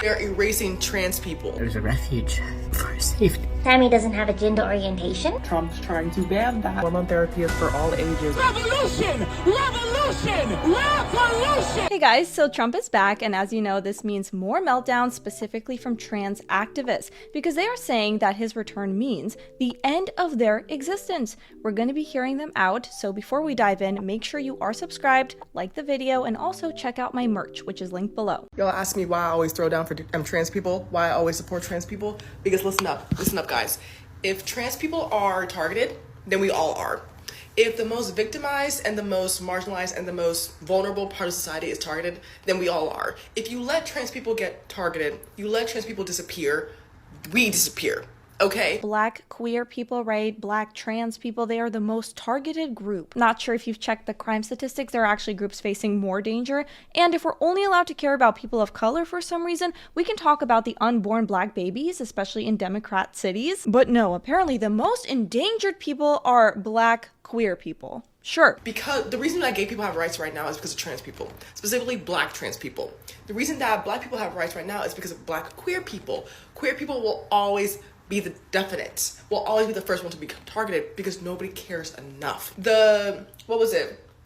They're erasing trans people. There's a refuge for safety. Tammy doesn't have a gender orientation. Trump's trying to ban that. Hormone therapy is for all ages. Revolution! Revolution! Revolution! Hey guys, so Trump is back, and as you know, this means more meltdowns specifically from trans activists, because they are saying that his return means the end of their existence. We're going to be hearing them out, so before we dive in, make sure you are subscribed, like the video, and also check out my merch, which is linked below. Y'all ask me why I always throw down for trans people, why I always support trans people, because listen up, guys. If trans people are targeted, then we all are. If the most victimized and the most marginalized and the most vulnerable part of society is targeted, then we all are. If you let trans people get targeted, you let trans people disappear, we disappear. Okay. Black queer people, right? Black trans people, they are the most targeted group. Not sure if you've checked the crime statistics, there are actually groups facing more danger. And if we're only allowed to care about people of color for some reason, we can talk about the unborn black babies, especially in Democrat cities. But no, apparently the most endangered people are black queer people. Sure. Because the reason that gay people have rights right now is because of trans people, specifically black trans people. The reason that black people have rights right now is because of black queer people. Queer people will always be the definite, will always be the first one to be targeted because nobody cares enough. The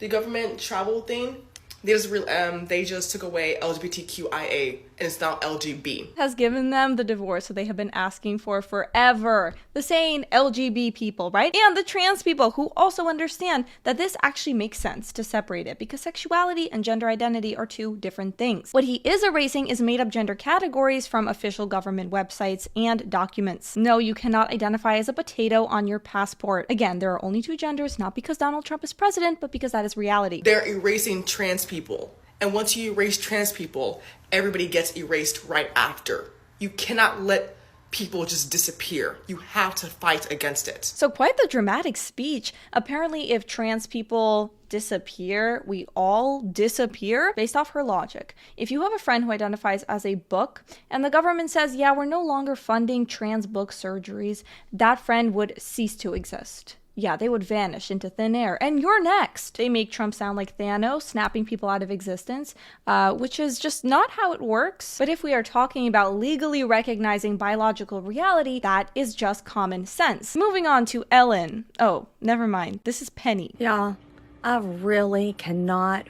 government travel thing, they just took away LGBTQIA and it's now LGB. Has given them the divorce that they have been asking for forever. The saying LGB people, right? And the trans people who also understand that this actually makes sense to separate it because sexuality and gender identity are two different things. What he is erasing is made up gender categories from official government websites and documents. No, you cannot identify as a potato on your passport. Again, there are only two genders, not because Donald Trump is president, but because that is reality. They're erasing trans people. And once you erase trans people, everybody gets erased right after. You cannot let people just disappear. You have to fight against it. So quite the dramatic speech. Apparently, if trans people disappear, we all disappear based off her logic. If you have a friend who identifies as a book and the government says, yeah, we're no longer funding trans book surgeries, that friend would cease to exist. Yeah, they would vanish into thin air. And you're next. They make Trump sound like Thanos, snapping people out of existence, which is just not how it works. But if we are talking about legally recognizing biological reality, that is just common sense. Moving on to Ellen. Oh, never mind. This is Penny. Yeah, I really cannot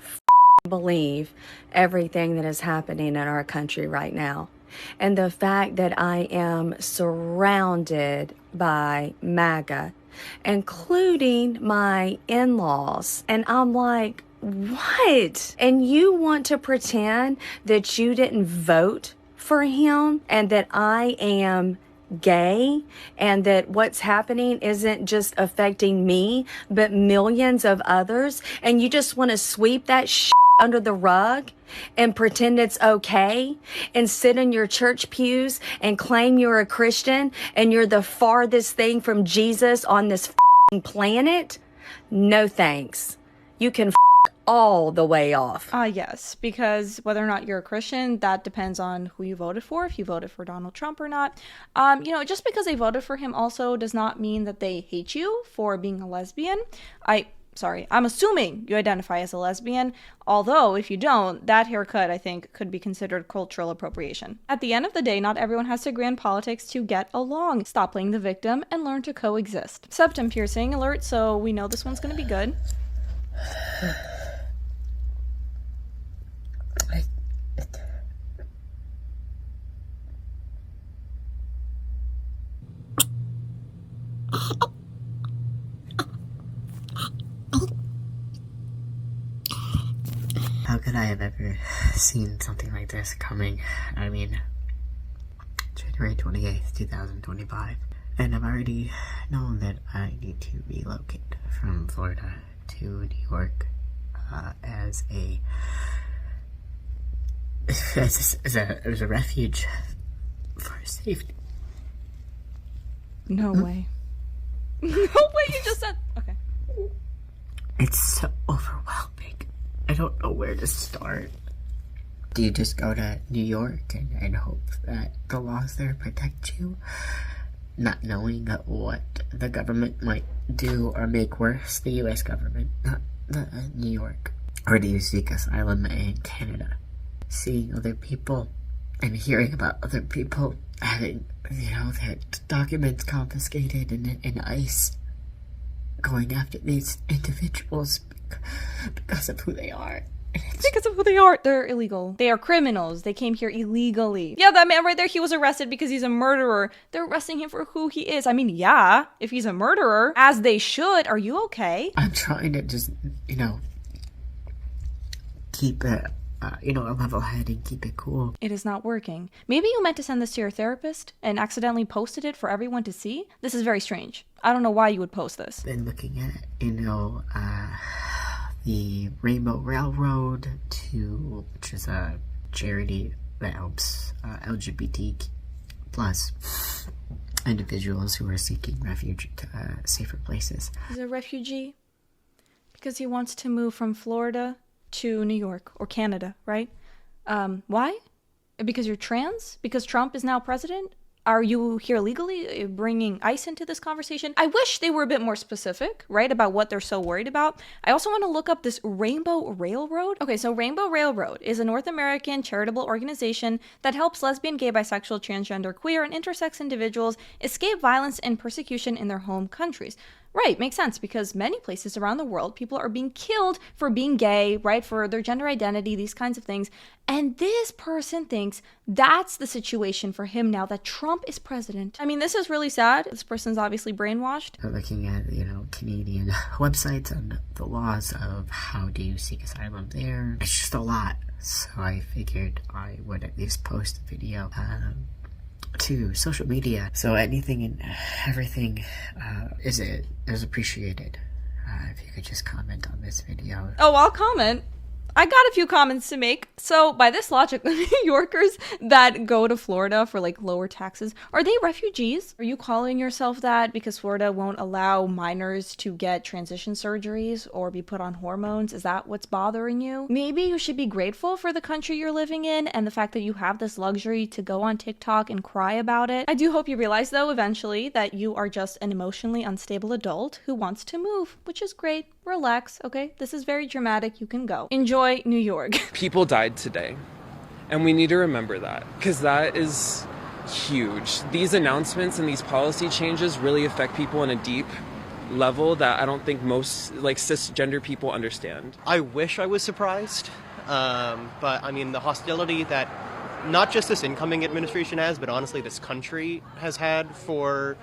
believe everything that is happening in our country right now. And the fact that I am surrounded by MAGA, including my in-laws. And I'm like, what? And you want to pretend that you didn't vote for him and that I am gay and that what's happening isn't just affecting me, but millions of others. And you just want to sweep that shit under the rug and pretend it's okay and sit in your church pews and claim you're a Christian and you're the farthest thing from Jesus on this planet? No thanks. You can all the way off. Yes, because whether or not you're a Christian, that depends on who you voted for, if you voted for Donald Trump or not. Just because they voted for him also does not mean that they hate you for being a lesbian. I'm assuming you identify as a lesbian, although if you don't, that haircut, I think, could be considered cultural appropriation. At the end of the day, not everyone has to agree on politics to get along. Stop playing the victim and learn to coexist. Septum piercing alert, so we know this one's gonna be good. How could I have ever seen something like this coming? I mean, January 28th, 2025. And I've already known that I need to relocate from Florida to New York as a refuge for safety. No way. No way, you just said... Okay. It's so overwhelming. I don't know where to start. Do you just go to New York and hope that the laws there protect you? Not knowing what the government might do or make worse, the US government, not New York. Or do you seek asylum in Canada? Seeing other people and hearing about other people having, their documents confiscated and ICE going after these individuals because of who they are. Because of who they are. They're illegal. They are criminals. They came here illegally. Yeah, that man right there, he was arrested because he's a murderer. They're arresting him for who he is. I mean, yeah, if he's a murderer, as they should. Are you okay? I'm trying to just, keep it, a level head and keep it cool. It is not working. Maybe you meant to send this to your therapist and accidentally posted it for everyone to see? This is very strange. I don't know why you would post this. Been looking at, the Rainbow Railroad, which is a charity that helps LGBT plus individuals who are seeking refuge to safer places. He's a refugee because he wants to move from Florida to New York or Canada, right? Why? Because you're trans? Because Trump is now president? Are you here legally, bringing ICE into this conversation? I wish they were a bit more specific, right, about what they're so worried about. I also want to look up this Rainbow Railroad. Okay, so Rainbow Railroad is a North American charitable organization that helps lesbian, gay, bisexual, transgender, queer, and intersex individuals escape violence and persecution in their home countries. Right, makes sense, because many places around the world, people are being killed for being gay, right, for their gender identity, these kinds of things. And this person thinks that's the situation for him now that Trump is president. I mean, this is really sad. This person's obviously brainwashed. Looking at, Canadian websites and the laws of how do you seek asylum there. It's just a lot. So I figured I would at least post a video to social media. So anything and everything is appreciated. If you could just comment on this video. Oh, I'll comment. I got a few comments to make. So by this logic, the New Yorkers that go to Florida for like lower taxes, are they refugees? Are you calling yourself that because Florida won't allow minors to get transition surgeries or be put on hormones? Is that what's bothering you? Maybe you should be grateful for the country you're living in and the fact that you have this luxury to go on TikTok and cry about it. I do hope you realize though eventually that you are just an emotionally unstable adult who wants to move, which is great. Relax, okay? This is very dramatic. You can go. Enjoy New York. People died today, and we need to remember that, because that is huge. These announcements and these policy changes really affect people in a deep level that I don't think most cisgender people understand. I wish I was surprised, but I mean the hostility that not just this incoming administration has, but honestly this country has had for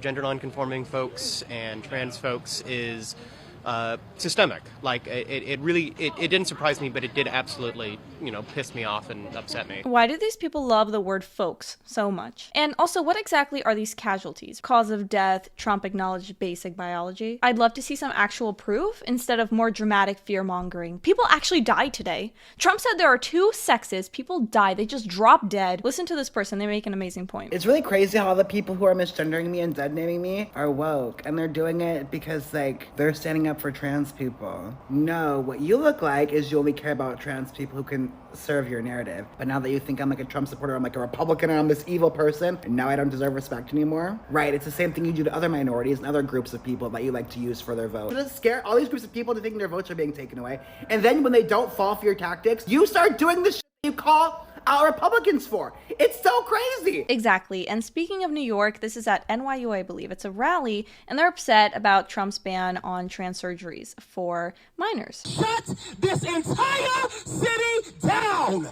gender nonconforming folks and trans folks is systemic. Like it really didn't surprise me, but it did absolutely, piss me off and upset me. Why do these people love the word folks so much? And also, what exactly are these casualties? Cause of death, Trump acknowledged basic biology. I'd love to see some actual proof instead of more dramatic fear-mongering. People actually died today. Trump said there are 2 sexes. People died. They just dropped dead. Listen to this person. They make an amazing point. It's really crazy how the people who are misgendering me and dead-naming me are woke. And they're doing it because, they're standing up for trans people. No, what you look like is you only care about trans people who can serve your narrative. But now that you think I'm a Trump supporter, I'm a Republican, and I'm this evil person, and now I don't deserve respect anymore. Right, it's the same thing you do to other minorities and other groups of people that you like to use for their vote. It just scare all these groups of people to think their votes are being taken away. And then when they don't fall for your tactics, you start doing the shit you call our Republicans for. It's so crazy. Exactly. And speaking of New York, this is at NYU, I believe. It's a rally, and they're upset about Trump's ban on trans surgeries for minors. Shut this entire city down!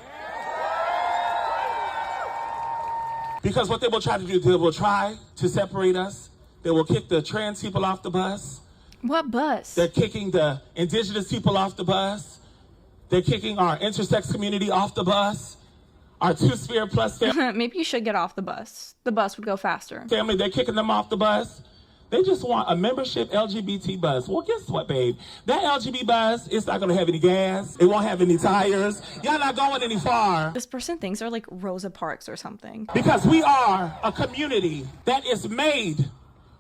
Because what they will try to do, they will try to separate us. They will kick the trans people off the bus. What bus? They're kicking the indigenous people off the bus. They're kicking our intersex community off the bus. Our two-spirit plus family. Maybe you should get off the bus. The bus would go faster. Family, they're kicking them off the bus. They just want a membership LGBT bus. Well, guess what, babe? That LGBT bus, it's not going to have any gas. It won't have any tires. Y'all not going any far. This person thinks they're like Rosa Parks or something. Because we are a community that is made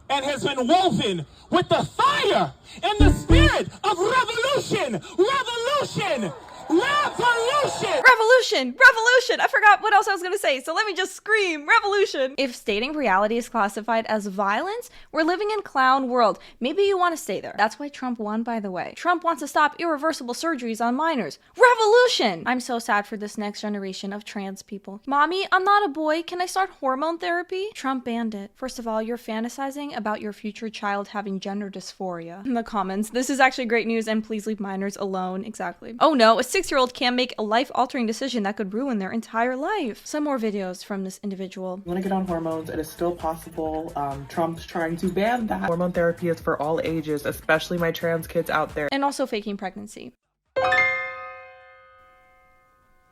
and has been woven with the fire and the spirit of revolution. Revolution! Revolution! Revolution! Revolution! I forgot what else I was gonna say, so let me just scream revolution! If stating reality is classified as violence, we're living in clown world. Maybe you want to stay there. That's why Trump won, by the way. Trump wants to stop irreversible surgeries on minors. Revolution! I'm so sad for this next generation of trans people. Mommy, I'm not a boy. Can I start hormone therapy? Trump banned it. First of all, you're fantasizing about your future child having gender dysphoria. In the comments, this is actually great news and please leave minors alone. Exactly. Oh no, a 6-year-old can make a life-altering decision that could ruin their entire life. Some more videos from this individual. You want to get on hormones, it is still possible. Trump's trying to ban that. Hormone therapy is for all ages, especially my trans kids out there. And also faking pregnancy.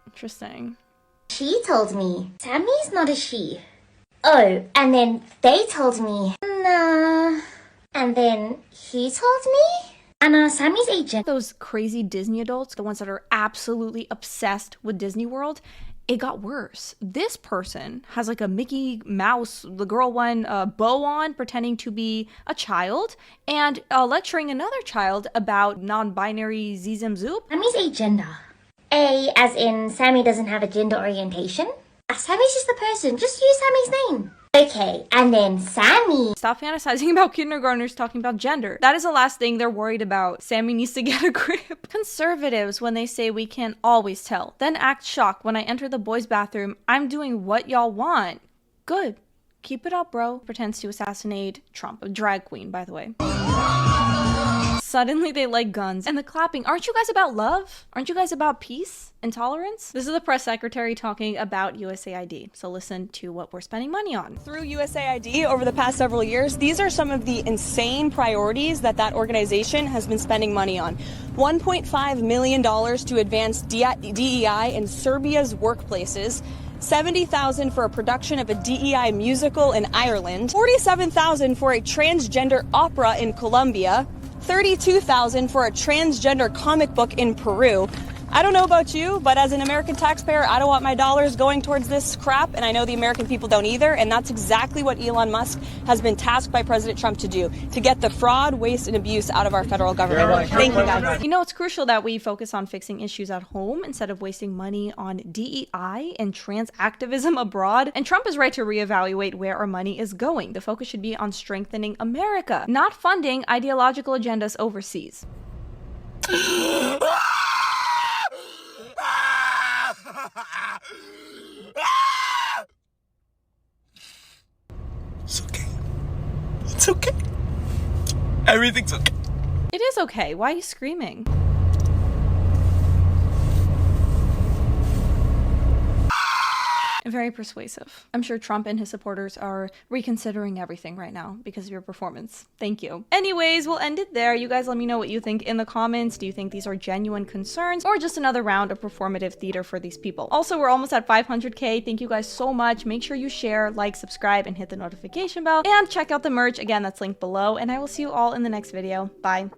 Interesting. She told me Sammy's not a she. Oh, and then they told me nah. And then he told me Sammy's agent. Those crazy Disney adults, the ones that are absolutely obsessed with Disney World, it got worse. This person has like a Mickey Mouse, the girl one, bow on, pretending to be a child, and lecturing another child about non-binary zizim zoop. Sammy's agenda. A, as in Sammy doesn't have a gender orientation. Sammy's just the person. Just use Sammy's name. Okay, and then Sammy. Stop fantasizing about kindergartners talking about gender. That is the last thing they're worried about. Sammy needs to get a grip. Conservatives, when they say we can't always tell, then act shocked when I enter the boys' bathroom. I'm doing what y'all want. Good. Keep it up, bro. Pretends to assassinate Trump, a drag queen, by the way. Suddenly they like guns. And the clapping. Aren't you guys about love? Aren't you guys about peace and tolerance? This is the press secretary talking about USAID. So listen to what we're spending money on. Through USAID over the past several years, these are some of the insane priorities that organization has been spending money on. $1.5 million to advance DEI in Serbia's workplaces. $70,000 for a production of a DEI musical in Ireland. $47,000 for a transgender opera in Colombia. $32,000 for a transgender comic book in Peru. I don't know about you, but as an American taxpayer, I don't want my dollars going towards this crap, and I know the American people don't either, and that's exactly what Elon Musk has been tasked by President Trump to do, to get the fraud, waste, and abuse out of our federal government. Thank you, guys. You know, it's crucial that we focus on fixing issues at home instead of wasting money on DEI and trans activism abroad, and Trump is right to reevaluate where our money is going. The focus should be on strengthening America, not funding ideological agendas overseas. It's okay. It's okay. Everything's okay. It is okay. Why are you screaming? Very persuasive. I'm sure Trump and his supporters are reconsidering everything right now because of your performance. Thank you. Anyways, we'll end it there. You guys let me know what you think in the comments. Do you think these are genuine concerns or just another round of performative theater for these people? Also, we're almost at 500K. Thank you guys so much. Make sure you share, like, subscribe, and hit the notification bell. And check out the merch. Again, that's linked below. And I will see you all in the next video. Bye.